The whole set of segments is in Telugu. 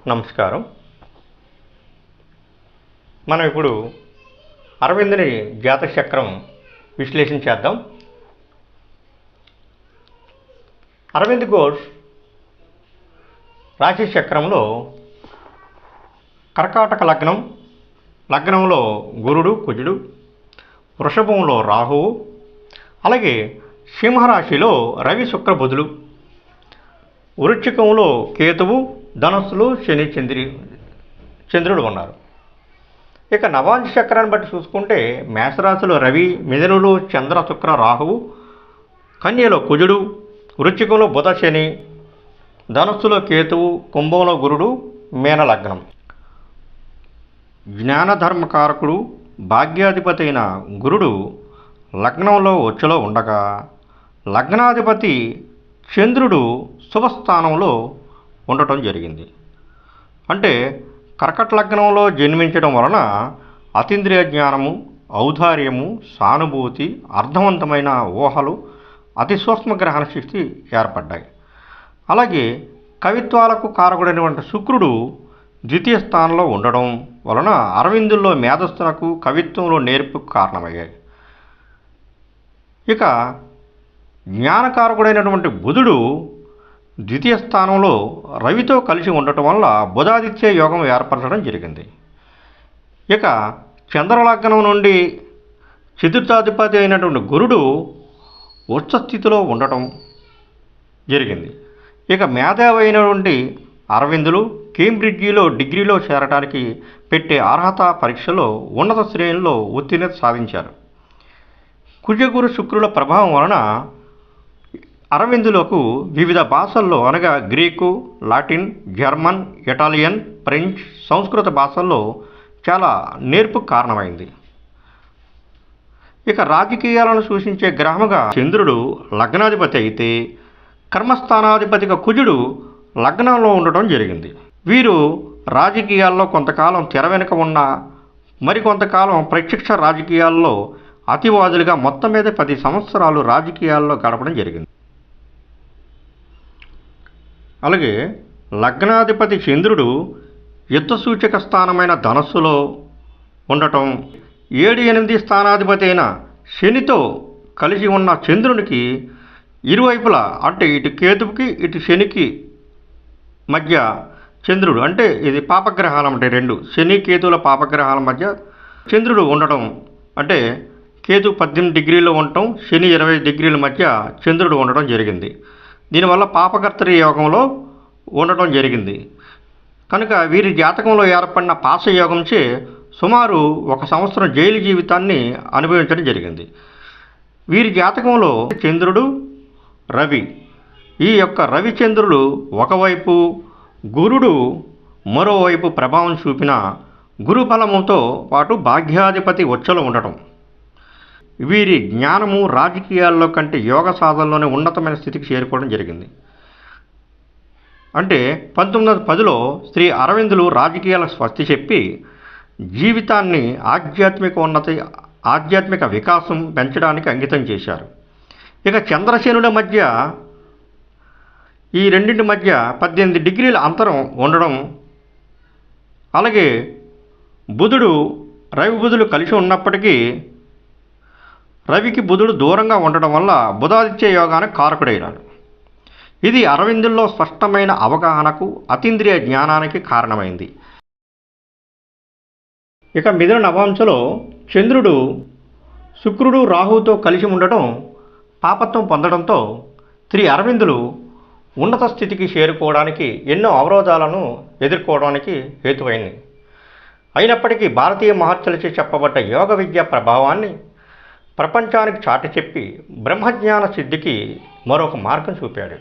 నమస్కారం. మనం ఇప్పుడు అరవిందుని జాతక చక్రం విశ్లేషణ చేద్దాం. అరవింద్ ఘోష్ రాశి చక్రంలో కర్కాటక లగ్నంలో గురుడు కుజుడు, వృషభంలో రాహువు, అలాగే సింహరాశిలో రవి శుక్ర బుధులు, వృశ్చికంలో కేతువు, ధనస్సులో శని చంద్రుడు ఉన్నారు. ఇక నవాంశ చక్రాన్ని బట్టి చూసుకుంటే మేషరాశిలో రవి, మిథునంలో చంద్ర శుక్ర రాహువు, కన్యలో కుజుడు, వృశ్చికంలో బుధ శని, ధనస్సులో కేతువు, కుంభంలో గురుడు, మీన లగ్నం. జ్ఞానధర్మకారకుడు భాగ్యాధిపతి అయిన గురుడు లగ్నంలో ఉచ్చలో ఉండగా, లగ్నాధిపతి చంద్రుడు శుభస్థానంలో ఉండటం జరిగింది. అంటే కర్కట లగ్నంలో జన్మించడం వలన అతీంద్రియ జ్ఞానము, ఔదార్యము, సానుభూతి, అర్థవంతమైన ఊహలు, అతి సూక్ష్మ గ్రహణ శక్తి ఏర్పడ్డాయి. అలాగే కవిత్వాలకు కారకుడైనటువంటి శుక్రుడు ద్వితీయ స్థానంలో ఉండడం వలన అరవిందుల్లో మేధస్సునకు, కవిత్వంలో నేర్పుకు కారణమయ్యాయి. ఇక జ్ఞానకారకుడైనటువంటి బుధుడు ద్వితీయ స్థానంలో రవితో కలిసి ఉండటం వల్ల బుధాదిత్య యోగం ఏర్పరచడం జరిగింది. ఇక చంద్రలగ్నం నుండి చతుర్థాధిపతి అయినటువంటి గురుడు ఉచ్చస్థితిలో ఉండటం జరిగింది. ఇక మేధావి అయినటువంటి అరవిందులు కేంబ్రిడ్జిలో డిగ్రీలో చేరడానికి పెట్టే అర్హత పరీక్షలో ఉన్నత శ్రేణిలో ఉత్తీర్ణత సాధించారు. కుజగురు శుక్రుల ప్రభావం వలన అరవిందులకు వివిధ భాషల్లో అనగా Greek, Latin, German, Italian, French, సంస్కృత భాషల్లో చాలా నేర్పుకు కారణమైంది. ఇక రాజకీయాలను సూచించే గ్రహముగా చంద్రుడు లగ్నాధిపతి అయితే, కర్మస్థానాధిపతిగా కుజుడు లగ్నంలో ఉండటం జరిగింది. వీరు రాజకీయాల్లో కొంతకాలం తెర వెనుక ఉన్న మరికొంతకాలం ప్రత్యక్ష రాజకీయాల్లో అతివాదులుగా మొత్తం మీద 10 సంవత్సరాలు రాజకీయాల్లో గడపడం జరిగింది. అలాగే లగ్నాధిపతి చంద్రుడు యుద్ధ సూచక స్థానమైన ధనస్సులో ఉండటం, 7-8 స్థానాధిపతి అయిన శనితో కలిసి ఉన్న చంద్రునికి ఇరువైపులా అంటే ఇటు కేతువుకి ఇటు శనికి మధ్య చంద్రుడు అంటే ఇది పాపగ్రహాలు అంటే 2 శని కేతువుల పాపగ్రహాల మధ్య చంద్రుడు ఉండటం అంటే కేతు 18 డిగ్రీలో ఉండటం, శని 20 డిగ్రీల మధ్య చంద్రుడు ఉండటం జరిగింది. దీనివల్ల పాపకర్తరి యోగంలో ఉండటం జరిగింది. కనుక వీరి జాతకంలో ఏర్పడిన పాశయోగంచే సుమారు 1 సంవత్సరం జైలు జీవితాన్ని అనుభవించడం జరిగింది. వీరి జాతకంలో చంద్రుడు, రవి, ఈ యొక్క రవిచంద్రులు ఒకవైపు, గురుడు మరోవైపు ప్రభావం చూపిన గురుబలముతో పాటు భాగ్యాధిపతి ఉచ్చలో ఉండటం వీరి జ్ఞానము రాజకీయాల్లో కంటే యోగ సాధనలోనే ఉన్నతమైన స్థితికి చేరుకోవడం జరిగింది. అంటే 1910లో శ్రీ అరవిందులు రాజకీయాలకు స్వస్తి చెప్పి జీవితాన్ని ఆధ్యాత్మిక వికాసం పెంచడానికి అంకితం చేశారు. ఇక చంద్రశనుల మధ్య ఈ రెండింటి మధ్య 18 డిగ్రీల అంతరం ఉండడం, అలాగే రవి బుధులు కలిసి ఉన్నప్పటికీ రవికి బుధుడు దూరంగా ఉండడం వల్ల బుధాదిత్య యోగానికి కారకుడైనాడు. ఇది అరవిందుల్లో స్పష్టమైన అవగాహనకు, అతీంద్రియ జ్ఞానానికి కారణమైంది. ఇక మిథున నవాంశలో చంద్రుడు శుక్రుడు రాహువుతో కలిసి ఉండటం పాపత్వం పొందడంతో శ్రీ అరవిందులు ఉన్నత స్థితికి చేరుకోవడానికి ఎన్నో అవరోధాలను ఎదుర్కోవడానికి హేతువైంది. అయినప్పటికీ భారతీయ మహర్షులచే చెప్పబడ్డ యోగ విద్య ప్రభావాన్ని ప్రపంచానికి చాటి చెప్పి బ్రహ్మజ్ఞాన సిద్ధికి మరొక మార్గం చూపాడు.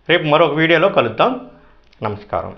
రేపు మరొక వీడియోలో కలుద్దాం. నమస్కారం.